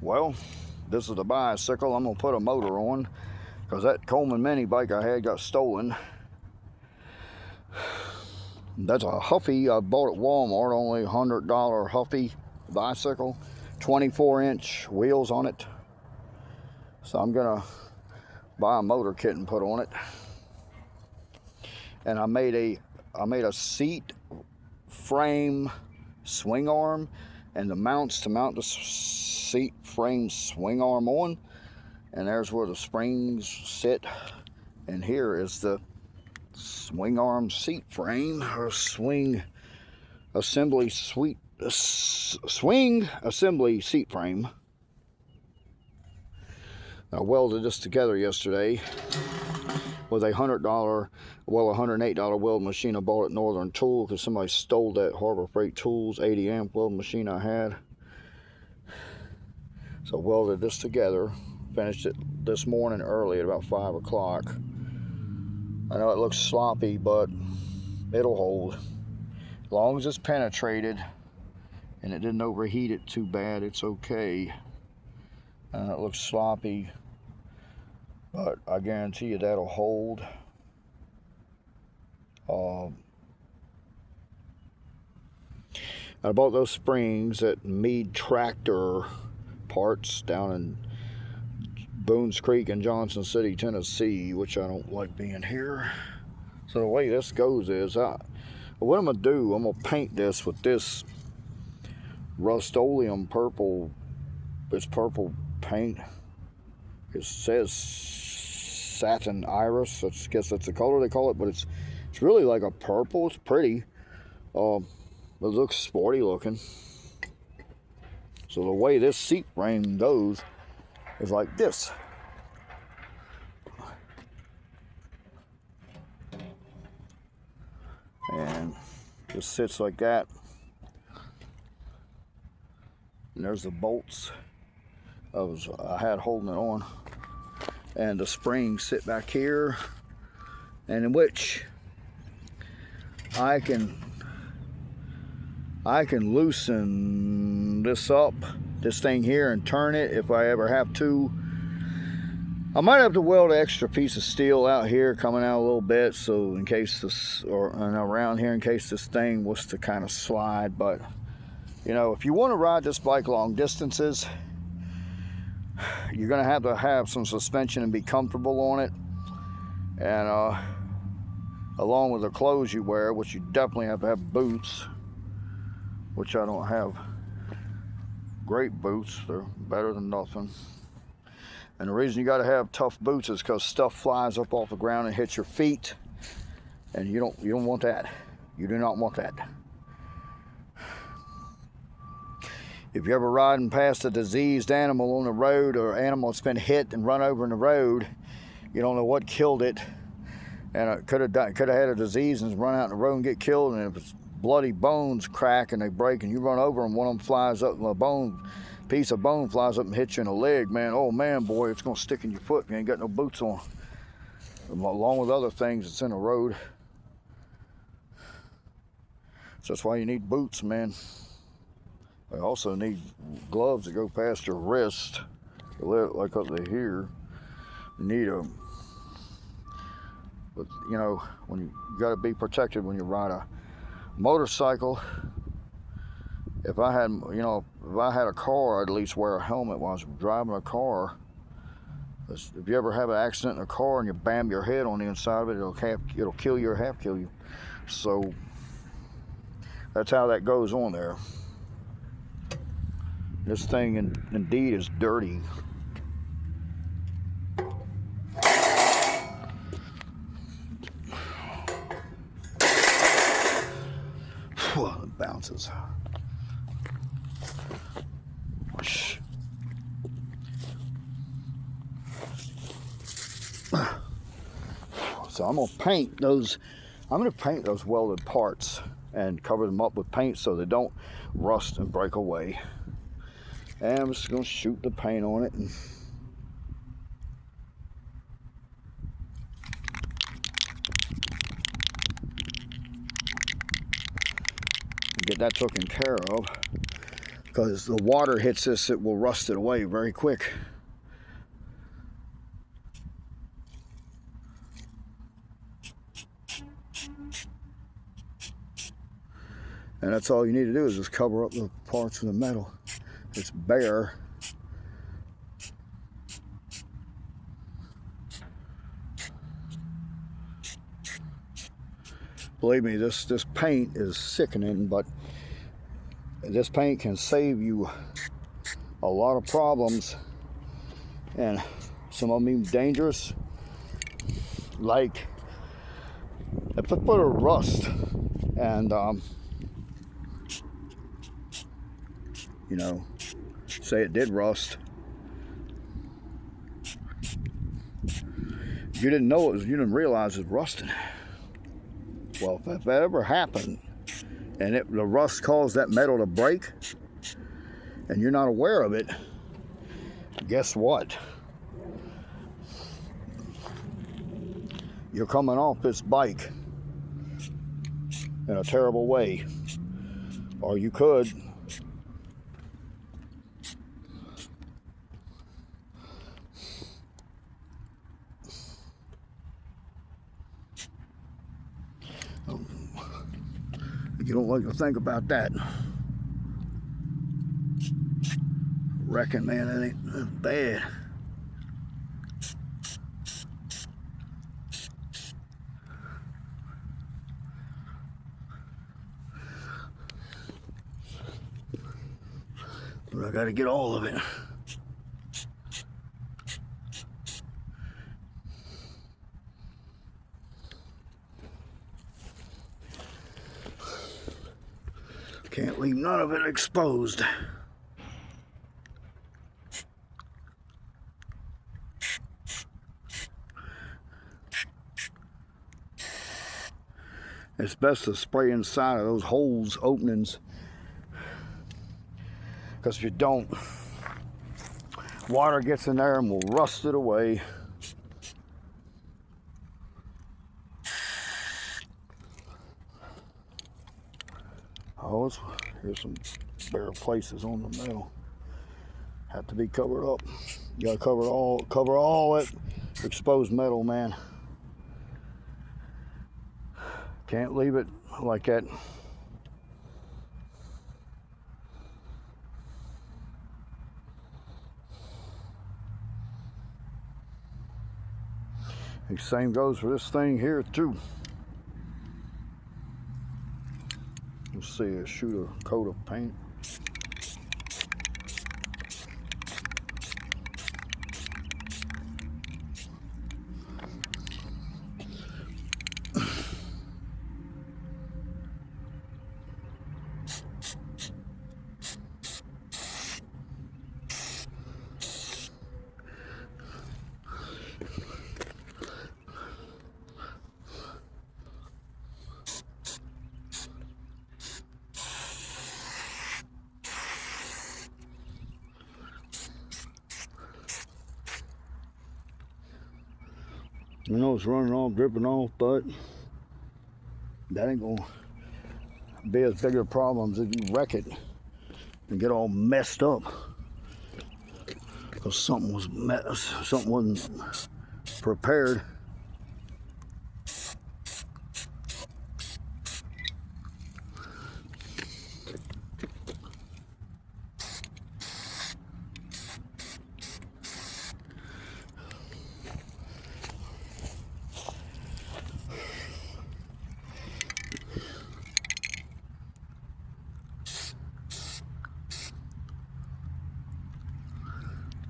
Well, this is the bicycle I'm gonna put a motor on, because that Coleman mini bike I had got stolen. That's a Huffy I bought at Walmart, only $100 Huffy bicycle, 24-inch wheels on it. So I'm gonna buy a motor kit and put on it. And I made a seat frame swing arm, and the mounts to mount the seat frame swing arm on, and there's where the springs sit, and here is the swing arm seat frame, or swing assembly swing assembly seat frame. I welded this together yesterday with a $108 weld machine I bought at Northern Tool, because somebody stole that Harbor Freight Tools 80 amp weld machine I had. So I welded this together, finished it this morning early at about 5 o'clock. I know it looks sloppy, but it'll hold. As long as it's penetrated and it didn't overheat it too bad, it's okay. It looks sloppy, but I guarantee you that'll hold. I bought those springs at Meade Tractor Parts down in Boones Creek in Johnson City, Tennessee, which I don't like being here. So the way this goes is, what I'm gonna do, I'm gonna paint this with this Rust-Oleum purple. It's purple paint. It says satin iris. I guess that's the color they call it, but it's really like a purple. It's pretty. It looks sporty looking. So the way this seat frame goes is like this. And just sits like that. And there's the bolts I had holding it on. And the springs sit back here, and in which I can loosen this thing here, and turn it if I ever have to. I might have to weld an extra piece of steel out here coming out a little bit, so in case this, and around here in case this thing was to kind of slide. But you know, if you want to ride this bike long distances, you're going to have some suspension and be comfortable on it. And along with the clothes you wear, which you definitely have to have boots, which I don't have great boots. They're better than nothing. And the reason you got to have tough boots is because stuff flies up off the ground and hits your feet, and you don't want that. You do not want that. If you're ever riding past a diseased animal on the road, or animal that's been hit and run over in the road, you don't know what killed it, and it could have had a disease and run out in the road and get killed. And if it's bloody bones crack and they break, and you run over and one of them flies up, and piece of bone flies up and hits you in the leg, man, oh man, boy, it's gonna stick in your foot. You ain't got no boots on, along with other things that's in the road. So that's why you need boots, man. I also need gloves that go past your wrist, like up to here. You need them. But you know, when you got to be protected when you ride a motorcycle. If I had a car, I'd at least wear a helmet while I was driving a car. If you ever have an accident in a car and you bam your head on the inside of it, it'll kill you or half kill you. So that's how that goes on there. This thing indeed is dirty. It bounces. So I'm gonna paint those. I'm gonna paint those welded parts and cover them up with paint so they don't rust and break away. And I'm just gonna shoot the paint on it and get that taken care of. because the water hits this, it will rust it away very quick. And that's all you need to do is just cover up the parts of the metal. It's bare. Believe me, this paint is sickening, but this paint can save you a lot of problems, and some of them even dangerous. Like if I put a rust and you know, say it did rust, you didn't know it was, you didn't realize it was rusting. Well, if that ever happened and the rust caused that metal to break and you're not aware of it, guess what? You're coming off this bike in a terrible way. Or you could you don't like to think about that. Reckon, man, that ain't bad. But I gotta get all of it. Can't leave none of it exposed. It's best to spray inside of those holes, openings, because if you don't, water gets in there and will rust it away. Oh, here's some bare places on the metal. Have to be covered up. You gotta cover all that exposed metal, man. Can't leave it like that. The same goes for this thing here too. Let's see, shoot a coat of paint. You know it's running off, dripping off, but that ain't gonna be as big a problem as if you wreck it and get all messed up because something wasn't prepared.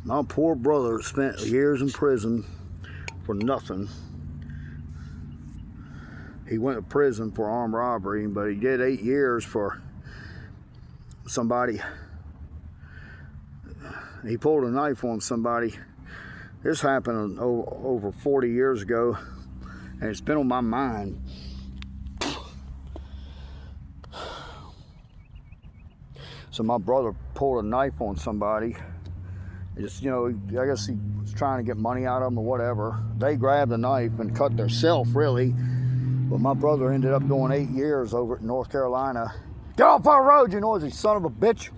My poor brother spent years in prison for nothing. He went to prison for armed robbery, but he did 8 years for somebody. He pulled a knife on somebody. This happened over 40 years ago, and it's been on my mind. So my brother pulled a knife on somebody. Just, you know, I guess he was trying to get money out of them or whatever. They grabbed the knife and cut themselves, really. But my brother ended up doing 8 years over at North Carolina. Get off our road, you noisy son of a bitch.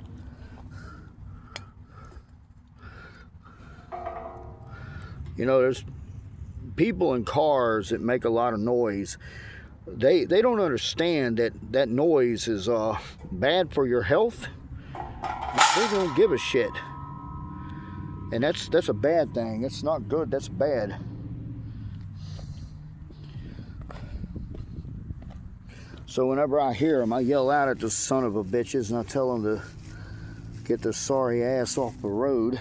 You know, there's people in cars that make a lot of noise. They don't understand that that noise is bad for your health. They don't give a shit, and that's a bad thing. That's not good. That's bad. So whenever I hear them, I yell out at the son of a bitches and I tell them to get their sorry ass off the road.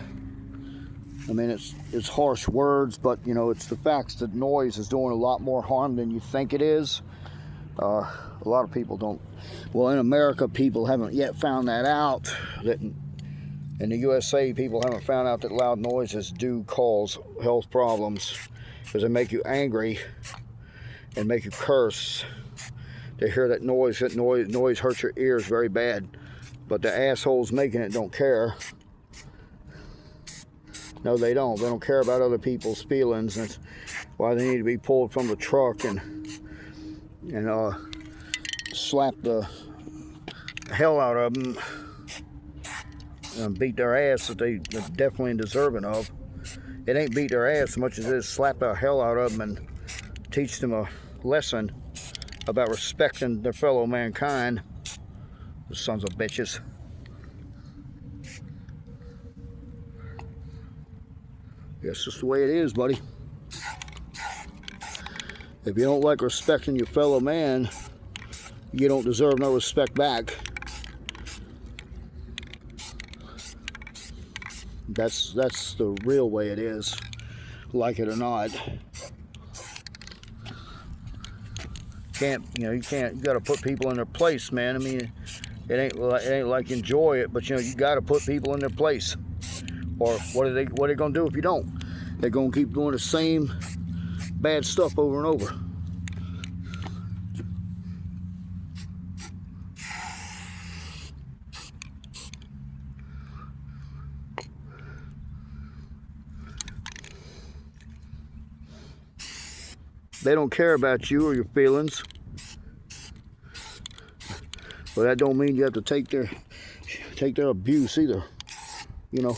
I mean, it's harsh words, but you know, it's the facts that noise is doing a lot more harm than you think it is. A lot of people don't. Well, in America, people haven't yet found that out. That in the USA, people haven't found out that loud noises do cause health problems because they make you angry and make you curse. They hear that noise hurts your ears very bad, but the assholes making it don't care. No, they don't. They don't care about other people's feelings. That's why they need to be pulled from the truck and slap the hell out of them and beat their ass that they're definitely deserving of. It ain't beat their ass as much as it is slap the hell out of them and teach them a lesson about respecting their fellow mankind. The sons of bitches. That's just the way it is, buddy. If you don't like respecting your fellow man, you don't deserve no respect back. That's the real way it is, like it or not. You got to put people in their place, man. I mean, it ain't like you enjoy it, but you know, you got to put people in their place. Or what are they gonna do if you don't? They're gonna keep doing the same bad stuff over and over. They don't care about you or your feelings. But that don't mean you have to take their abuse either. You know.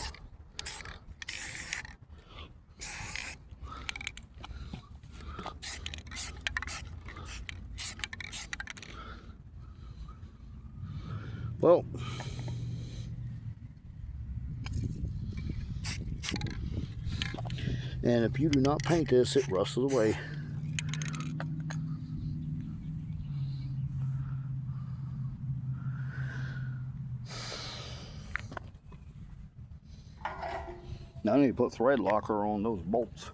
Well, and if you do not paint this, it rustles away. Now I need to put thread locker on those bolts.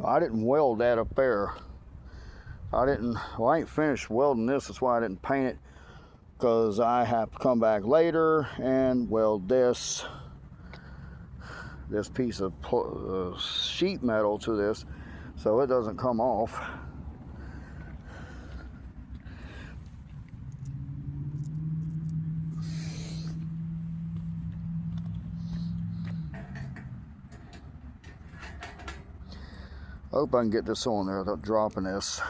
I didn't weld that up there. I ain't finished welding this. That's why I didn't paint it, because I have to come back later and weld this piece of sheet metal to this so it doesn't come off. I hope I can get this on there without dropping this.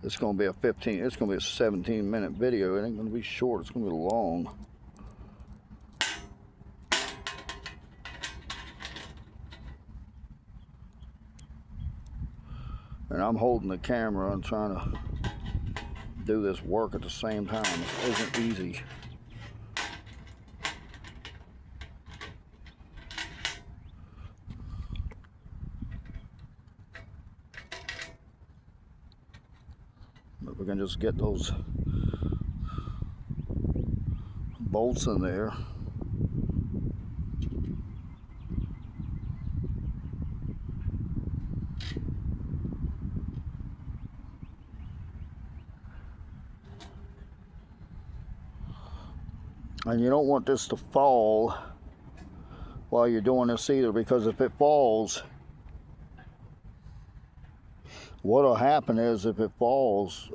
It's gonna be a 17-minute video. It ain't gonna be short, it's gonna be long. And I'm holding the camera and trying to do this work at the same time. It isn't easy. But we can just get those bolts in there. And you don't want this to fall while you're doing this either, because if it falls, what'll happen is if it falls,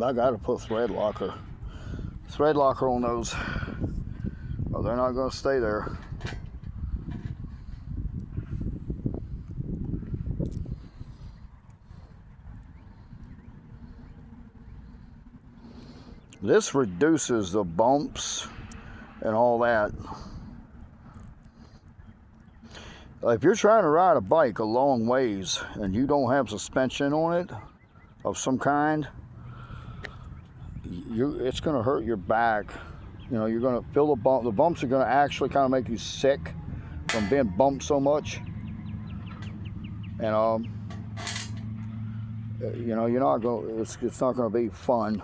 I gotta put thread locker on those, or they're not gonna stay there. This reduces the bumps and all that. If you're trying to ride a bike a long ways and you don't have suspension on it of some kind, it's going to hurt your back. You know, you're going to feel the bump. The bumps are going to actually kind of make you sick from being bumped so much. And you know, you're not going. It's not going to be fun.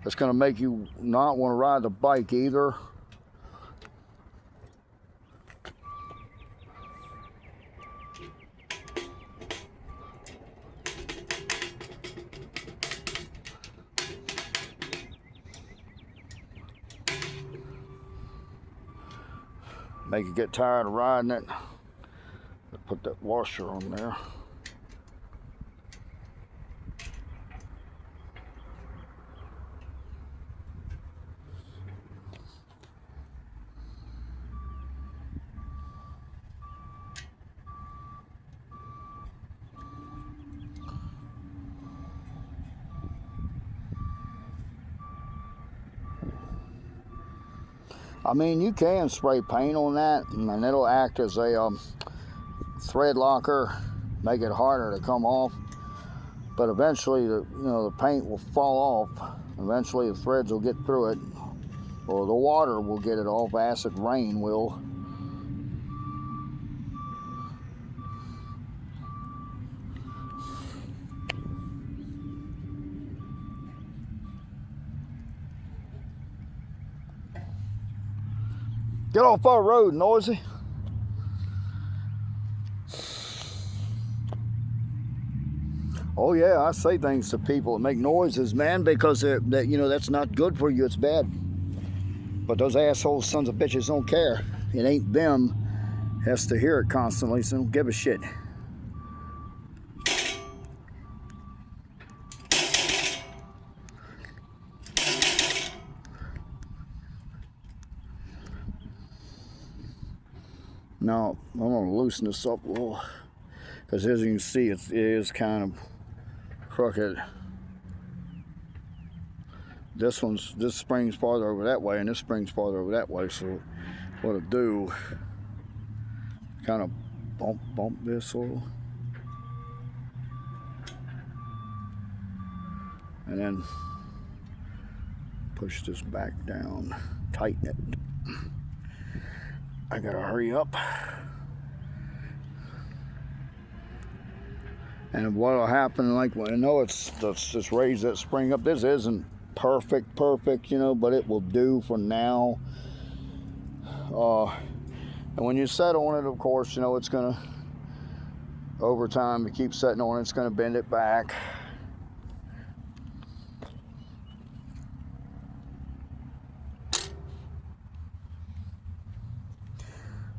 It's going to make you not want to ride the bike either. Make you get tired of riding it. Put that washer on there. I mean, you can spray paint on that, and it'll act as a thread locker, make it harder to come off. But eventually, the paint will fall off. Eventually, the threads will get through it, or the water will get it off. Acid rain will. Get off our road, noisy. Oh yeah, I say things to people that make noises, man, because that's not good for you. It's bad. But those asshole sons of bitches don't care. It ain't them. Has to hear it constantly, so don't give a shit. Now, I'm going to loosen this up a little, because as you can see, it is kind of crooked. This spring's farther over that way, and this spring's farther over that way, so what it'll do, kind of bump this a little. And then push this back down, tighten it. I gotta hurry up. And what'll happen, like, I know let's just raise that spring up. This isn't perfect, but it will do for now. And when you set on it, of course, it's gonna, over time, you keep setting on it, it's gonna bend it back.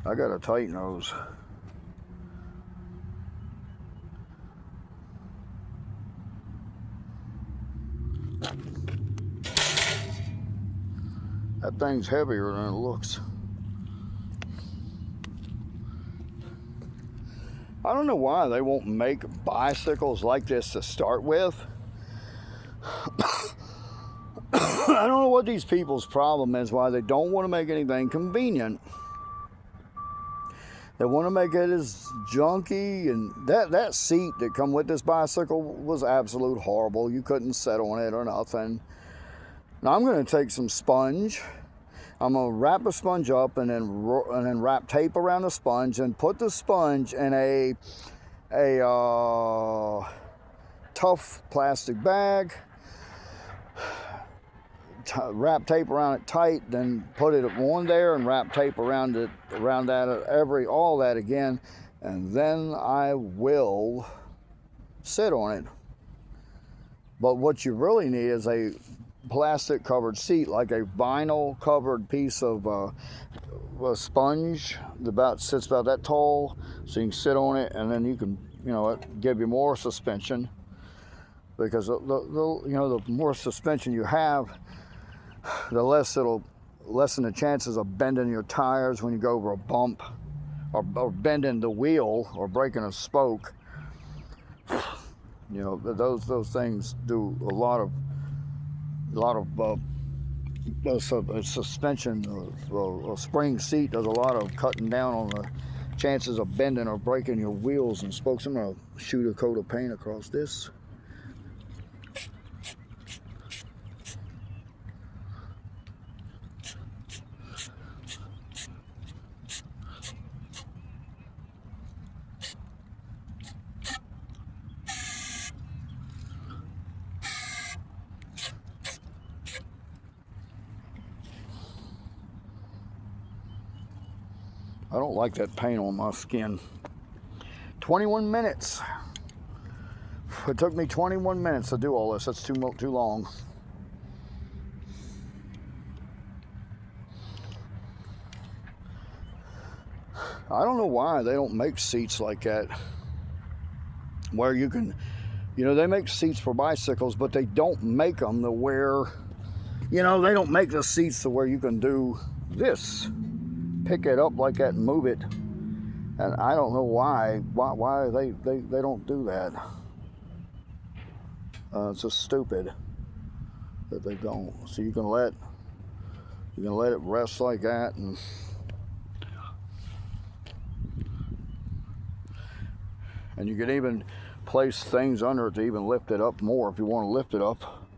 I gotta tighten those. That thing's heavier than it looks. I don't know why they won't make bicycles like this to start with. I don't know what these people's problem is, why they don't want to make anything convenient. They want to make it as junky, and that seat that come with this bicycle was absolute horrible. You couldn't sit on it or nothing. Now I'm going to take some sponge. I'm going to wrap the sponge up and then wrap tape around the sponge and put the sponge in a tough plastic bag. Wrap tape around it tight, then put it on there and wrap tape around all that again, and then I will sit on it. But what you really need is a plastic covered seat, like a vinyl covered piece of a sponge that sits about that tall, so you can sit on it, and then you can, it give you more suspension. because you know, the more suspension you have, the less it'll lessen the chances of bending your tires when you go over a bump, or bending the wheel or breaking a spoke. You know, those things do a lot of suspension. A spring seat does a lot of cutting down on the chances of bending or breaking your wheels and spokes. I'm gonna shoot a coat of paint across this. I don't like that paint on my skin. 21 minutes. It took me 21 minutes to do all this. That's too long. I don't know why they don't make seats like that, where you can, you know, they make seats for bicycles, but they don't make them to where, you know, they don't make the seats to where you can do this. Pick it up like that and move it. And I don't know why they don't do that. It's just stupid that they don't. So you can let it rest like that, and you can even place things under it to even lift it up more if you want to lift it up.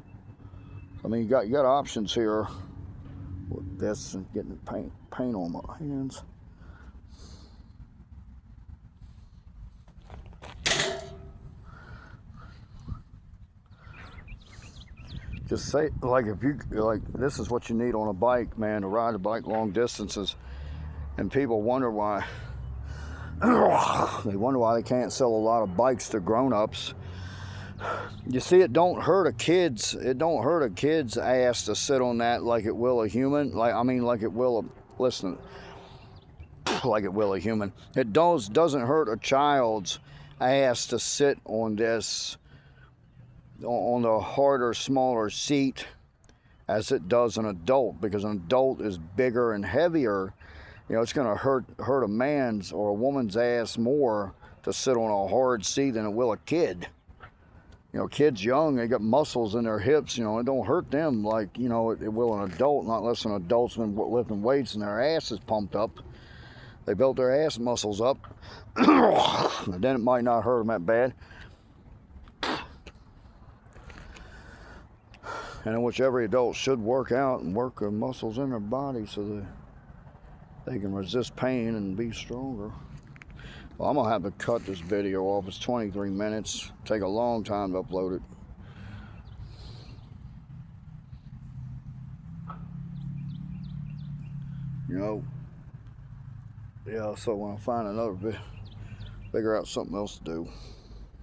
I mean, you got options here with this, and getting paint on my hands. Just say, like, if you, like, this is what you need on a bike, man, to ride a bike long distances. And people wonder why, they can't sell a lot of bikes to grown-ups. You see, it don't hurt a kid's ass to sit on that like it will a human. Like it will a, listen, like it will a human. It doesn't hurt a child's ass to sit on this, on the harder, smaller seat, as it does an adult, because an adult is bigger and heavier. You know, it's going to hurt a man's or a woman's ass more to sit on a hard seat than it will a kid. You know, kids young, they got muscles in their hips, you know, it don't hurt them like, you know, it will an adult, not unless an adult's been lifting weights and their ass is pumped up. They built their ass muscles up, and then it might not hurt them that bad. And in which every adult should work out and work the muscles in their body so they can resist pain and be stronger. Well, I'm gonna have to cut this video off. It's 23 minutes. Take a long time to upload it. You know, yeah, so when I find another figure out something else to do.